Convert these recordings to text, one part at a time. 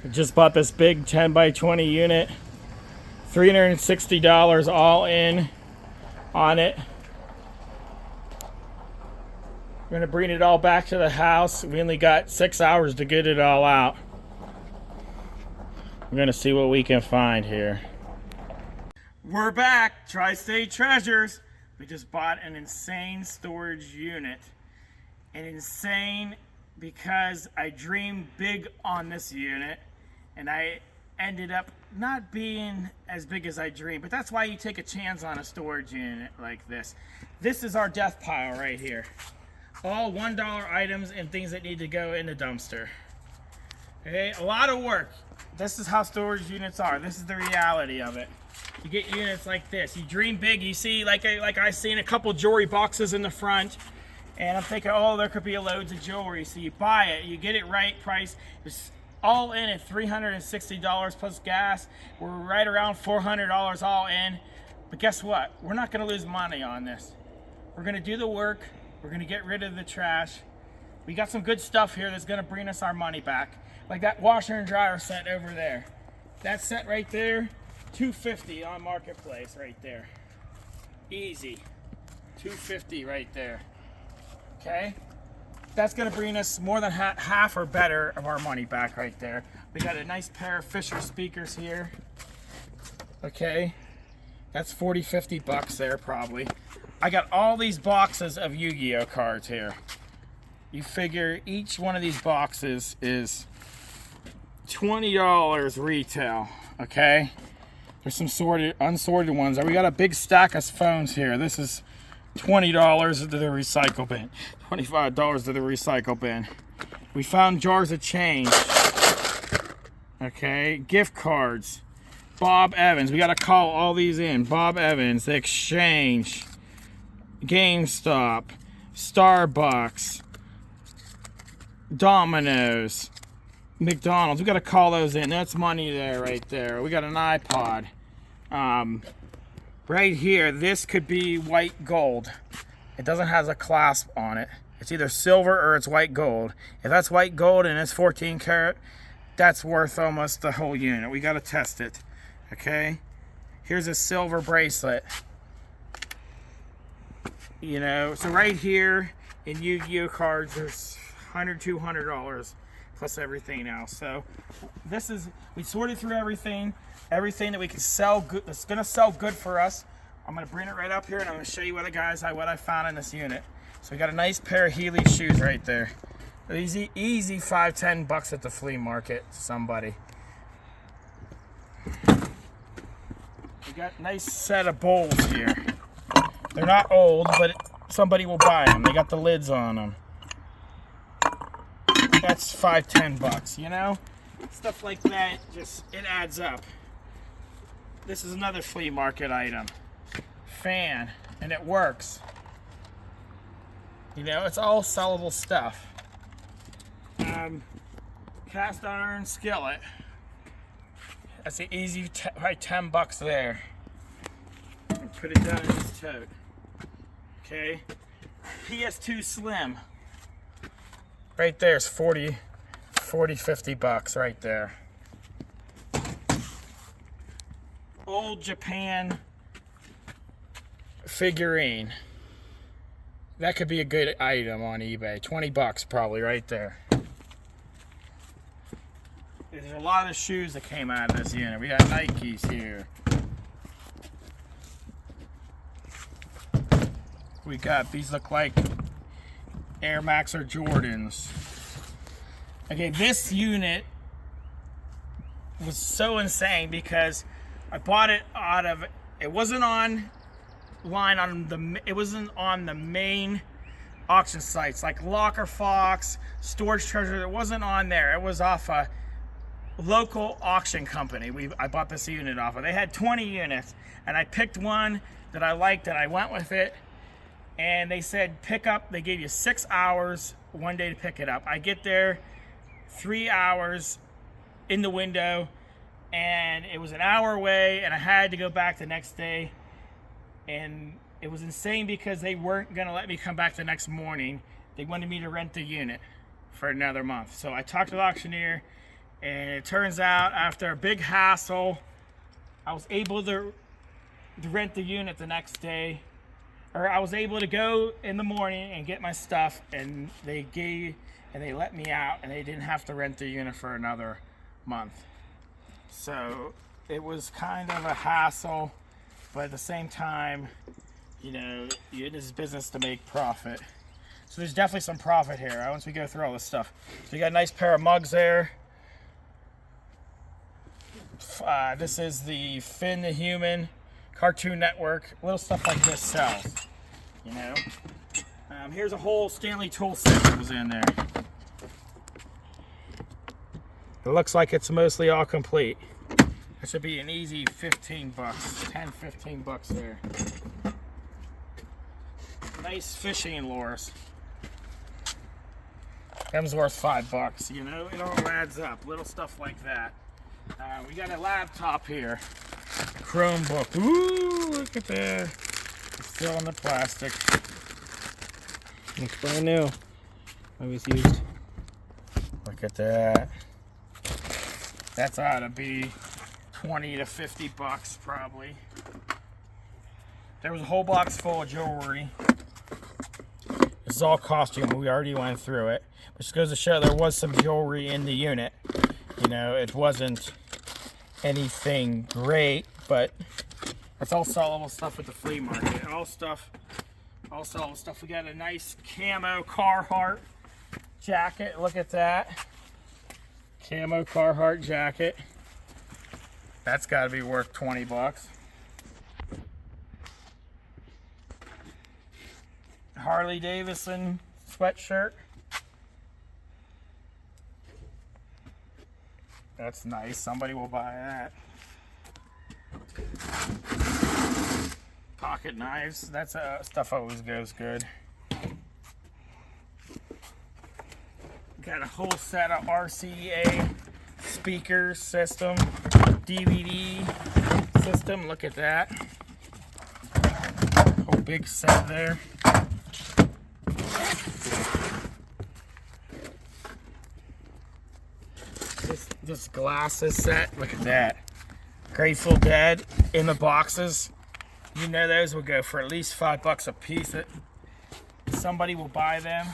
Just bought this big 10 by 20 unit, $360 all in on it. We're gonna bring it all back to the house. We only got 6 hours to get it all out. We're gonna see what we can find here. We're back, Tri-State Treasures. We just bought an insane storage unit. And insane because I dreamed big on this unit and I ended up not being as big as I dreamed. But that's why you take a chance on a storage unit like this. This is our death pile right here. All $1 items and things that need to go in the dumpster. Okay, a lot of work. This is how storage units are. This is the reality of it. You get units like this. You dream big. You see, like I seen a couple jewelry boxes in the front, and I'm thinking, oh, there could be loads of jewelry. So you buy it. You get it right price. It's all in at $360 plus gas. We're right around $400 all in. But guess what? We're not going to lose money on this. We're going to do the work. We're going to get rid of the trash. We got some good stuff here that's going to bring us our money back. Like that washer and dryer set over there. That set right there, $250 on Marketplace right there. Easy. $250 right there. Okay? That's going to bring us more than half or better of our money back right there. We got a nice pair of Fisher speakers here. Okay? That's 40, 50 bucks there probably. I got all these boxes of Yu-Gi-Oh cards here. You figure each one of these boxes is $20 retail, okay? There's some unsorted ones. We got a big stack of phones here. This is $20 to the recycle bin. $25 to the recycle bin. We found jars of change. Okay, gift cards. Bob Evans. We got to call all these in. Bob Evans, The Exchange, GameStop, Starbucks, Domino's, McDonald's. We got to call those in. That's money there, right there. We got an iPod. Right here, this could be white gold. It doesn't have a clasp on it. It's either silver or it's white gold. If that's white gold and it's 14 karat, that's worth almost the whole unit. We got to test it. Okay? Here's a silver bracelet. You know, so right here in Yu-Gi-Oh cards, there's $100, $200 plus everything else. So this is, we sorted through everything that we can sell good, that's gonna sell good for us. I'm gonna bring it right up here and I'm gonna show you what I found in this unit. So we got a nice pair of Healy shoes right there. Easy $5, $10 at the flea market to somebody. We got a nice set of bowls here. They're not old, but somebody will buy them. They got the lids on them. That's $5, $10, you know? Stuff like that, just, it adds up. This is another flea market item. Fan, and it works. You know, it's all sellable stuff. Cast iron skillet. That's an easy, right, $10 there. Put it down in this tote. Okay. PS2 Slim. Right there is 40, 50 bucks right there. Old Japan figurine. That could be a good item on eBay. 20 bucks probably right there. There's a lot of shoes that came out of this unit. We got Nikes here. We got, these look like Air Max or Jordans. Okay, this unit was so insane because I bought it out of, it wasn't on it wasn't on the main auction sites like Locker Fox, Storage Treasure. It wasn't on there. It was off a local auction company. I bought this unit off of. They had 20 units and I picked one that I liked and I went with it. And they said pick up, they gave you 6 hours one day to pick it up. I get there 3 hours in the window and it was an hour away and I had to go back the next day. And it was insane because they weren't gonna let me come back the next morning. They wanted me to rent the unit for another month. So I talked to the auctioneer And it turns out after a big hassle, I was able to rent the unit the next day. Or I was able to go in the morning and get my stuff, and they let me out, and they didn't have to rent the unit for another month. So it was kind of a hassle, but at the same time, you know, you're in this business to make profit. So there's definitely some profit here once we go through all this stuff. So you got a nice pair of mugs there. This is the Finn the Human, Cartoon Network. Little stuff like this sells, you know. Here's a whole Stanley tool set that was in there. It looks like it's mostly all complete. It should be an easy 15 bucks, 10, 15 bucks there. Nice fishing lures. Them's worth 5 bucks, you know, it all adds up. Little stuff like that. We got a laptop here. Chromebook. Ooh, look at that. It's still in the plastic. Looks brand new. I was used. Look at that. That's ought to be 20 to 50 bucks probably. There was a whole box full of jewelry. This is all costume. We already went through it. Which goes to show there was some jewelry in the unit. You know, it wasn't anything great, but it's all sellable stuff at the flea market. All sellable stuff. We got a nice camo Carhartt jacket. Look at that. Camo Carhartt jacket. That's got to be worth 20 bucks. Harley Davidson sweatshirt. That's nice. Somebody will buy that. Pocket knives. That's stuff always goes good. Got a whole set of RCA speaker system, DVD system. Look at that. Whole big set there. This glasses set. Look at that. Grateful Dead in the boxes. You know those will go for at least 5 bucks a piece. Somebody will buy them.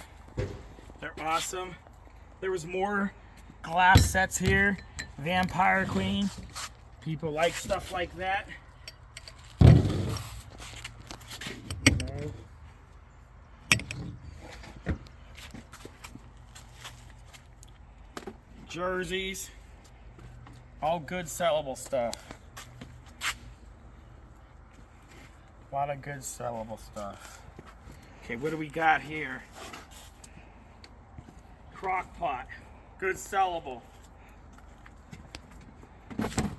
They're awesome. There was more glass sets here. Vampire Queen. People like stuff like that. Jerseys. All good sellable stuff. A lot of good sellable stuff. Okay, what do we got here? Crock pot. Good sellable. All right.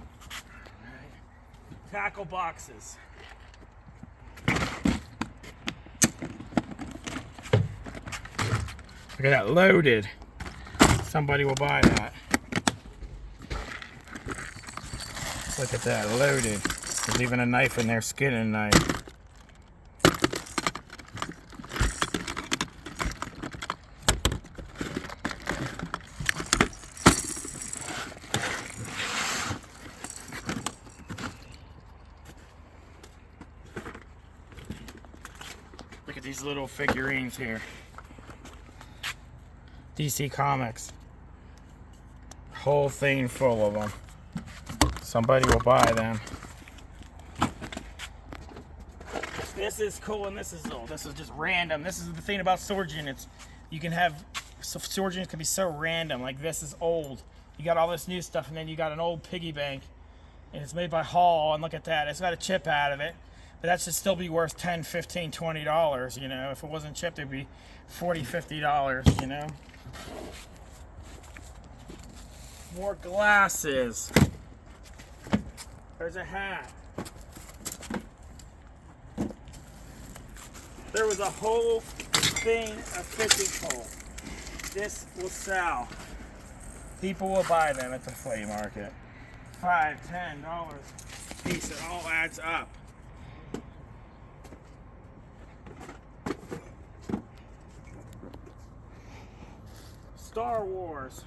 Tackle boxes. Look at that, loaded. Somebody will buy that. Look at that, loaded. There's even a knife in there, skinning knife. Look at these little figurines here. DC Comics. Whole thing full of them. Somebody will buy them. This is cool and this is old. This is just random. This is the thing about storage units. You can have, storage units can be so random. Like this is old. You got all this new stuff and then you got an old piggy bank. And it's made by Hall, and look at that. It's got a chip out of it. But that should still be worth $10, $15, $20, you know. If it wasn't chipped, it'd be $40, $50, you know. More glasses. There's a hat. There was a whole thing of fishing pole. This will sell. People will buy them at the flea market. $5, $10 a piece. It all adds up. Star Wars.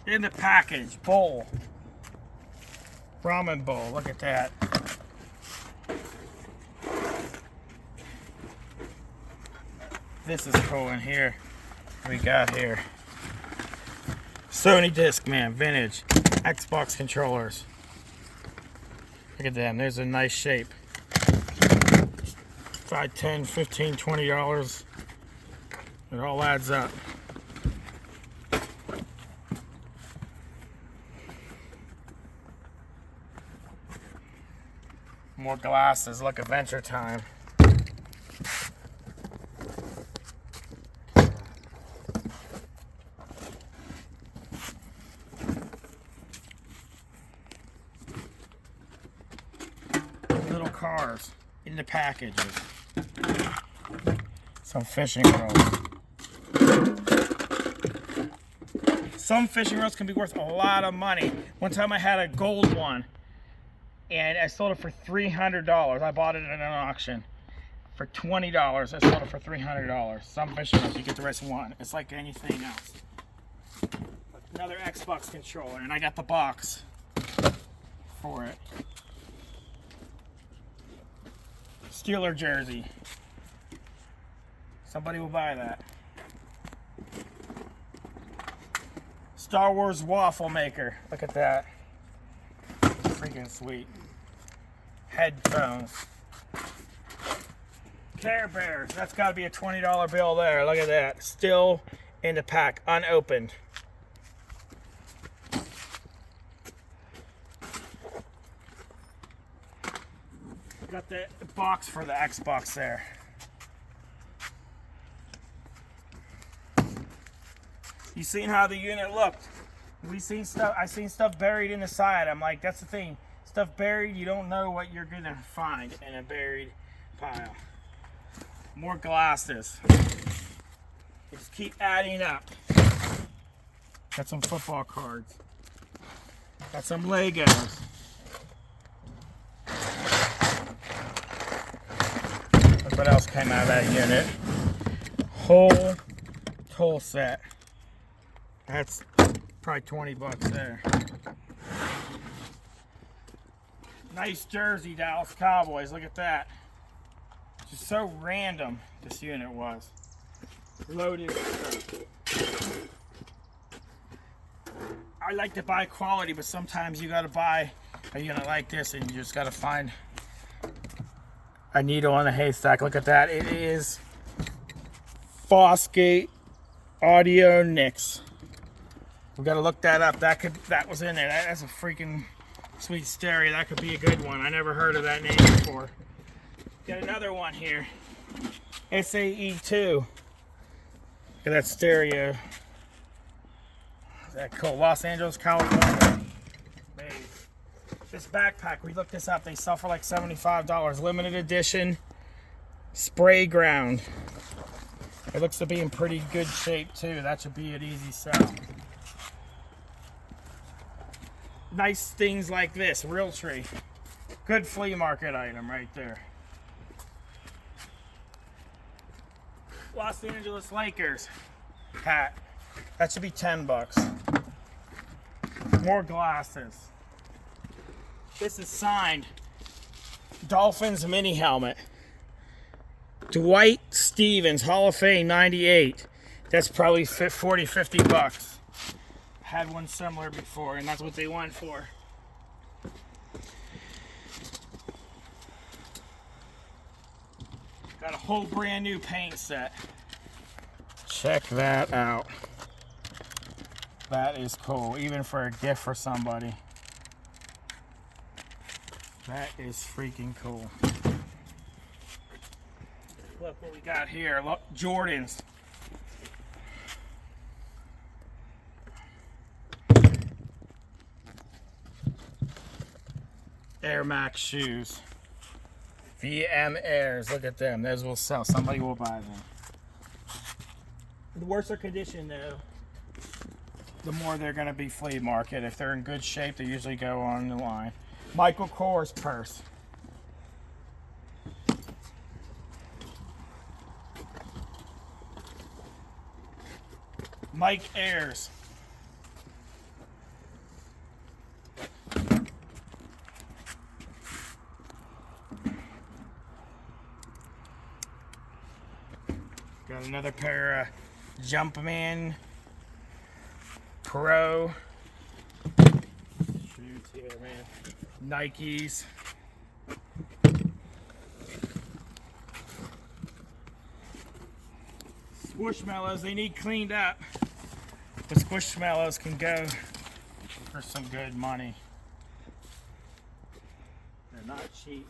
In the package, bowl. Ramen bowl, look at that. This is cool in here. What we got here. Sony Discman, vintage. Xbox controllers. Look at them, there's a nice shape. $5, $10, $15, $20. It all adds up. More glasses, look, Adventure Time. Little cars in the packages. Some fishing rods. Some fishing rods can be worth a lot of money. One time I had a gold one and I sold it for $300. I bought it at an auction for $20. I sold it for $300. Some fishing rods, you get the rest you want. It's like anything else. Another Xbox controller, and I got the box for it. Steeler jersey. Somebody will buy that. Star Wars waffle maker. Look at that. Freaking sweet. Headphones. Care Bears. That's got to be a $20 bill there. Look at that. Still in the pack. Unopened. Got the box for the Xbox there. You seen how the unit looked? We seen stuff. I seen stuff buried in the side. I'm like, that's the thing. Stuff buried, you don't know what you're gonna find in a buried pile. More glasses. They just keep adding up. Got some football cards. Got some Legos. Look what else came out of that unit. Whole tool set. That's probably 20 bucks there. Nice jersey, Dallas Cowboys. Look at that. Just so random this unit was. Loaded with stuff. I like to buy quality, but sometimes you gotta buy a unit like this and you just gotta find a needle in a haystack. Look at that. It is Fosgate Audio Nix. We gotta look that up. That was in there. That's a freaking sweet stereo. That could be a good one. I never heard of that name before. Got another one here. SAE2. Look at that stereo. Is that cool? Los Angeles, California. Made. This backpack, we looked this up. They sell for like $75. Limited edition. Spray ground. It looks to be in pretty good shape too. That should be an easy sell. Nice things like this, Realtree. Good flea market item right there. Los Angeles Lakers hat. That should be 10 bucks. More glasses. This is signed. Dolphins mini helmet. Dwight Stevens, Hall of Fame, 98. That's probably 40, 50 bucks. Had one similar before, and that's what they went for. Got a whole brand new paint set. Check that out. That is cool, even for a gift for somebody. That is freaking cool. Look what we got here. Look, Jordans. Air Max shoes. VM Airs. Look at them. Those will sell. Somebody will buy them. The worse their condition, though, the more they're going to be flea market. If they're in good shape, they usually go on the line. Michael Kors purse. Mike Ayers. Got another pair of Jumpman Pro shoes here, man. Nikes. Squishmallows, they need cleaned up. The Squishmallows can go for some good money. They're not cheap.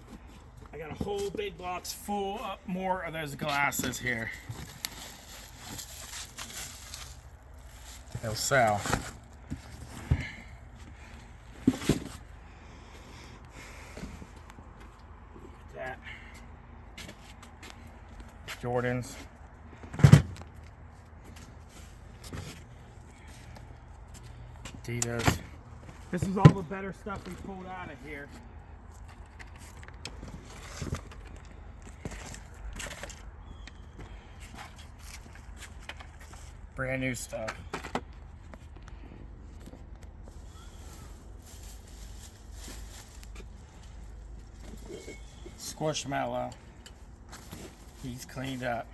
I got a whole big box full of more of those glasses here. They'll sell. Look at that. Jordans. Adidas. This is all the better stuff we pulled out of here. Brand new stuff. Squishmallow. He's cleaned up.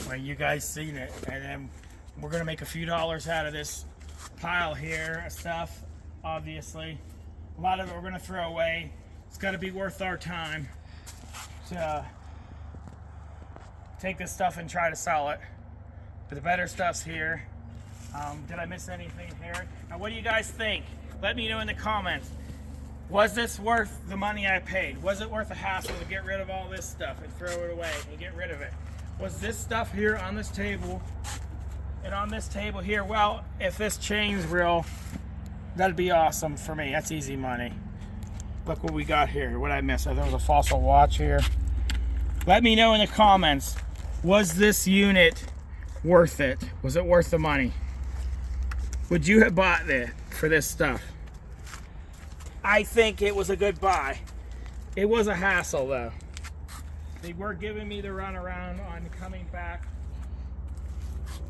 Well, you guys seen it, and then we're gonna make a few dollars out of this pile here of stuff. Obviously, a lot of it we're gonna throw away. It's got to be worth our time to take this stuff and try to sell it. But the better stuff's here. Did I miss anything here? Now, what do you guys think? Let me know in the comments. Was this worth the money I paid? Was it worth the hassle to get rid of all this stuff and throw it away and get rid of it? Was this stuff here on this table and on this table here? Well, if this chain's real, that'd be awesome for me. That's easy money. Look what we got here. What I missed? There was a fossil watch here. Let me know in the comments. Was this unit worth it? Was it worth the money? Would you have bought it for this stuff? I think it was a good buy. It was a hassle though. They were giving me the runaround on coming back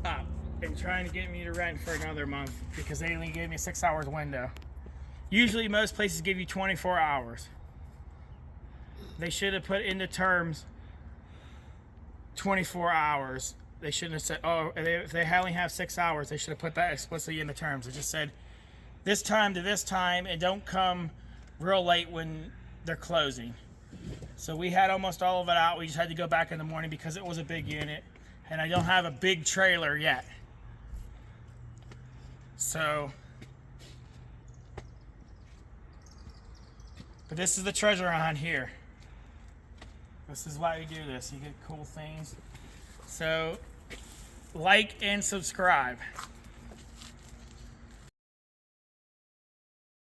up and trying to get me to rent for another month because they only gave me a 6 hours window. Usually most places give you 24 hours. They should have put in the terms 24 hours. They shouldn't have said, oh, if they only have 6 hours, they should have put that explicitly in the terms. It just said this time to this time and don't come real late when they're closing. So we had almost all of it out. We just had to go back in the morning because it was a big unit and I don't have a big trailer yet. So, but this is the treasure on here. This is why we do this. You get cool things. So, like and subscribe.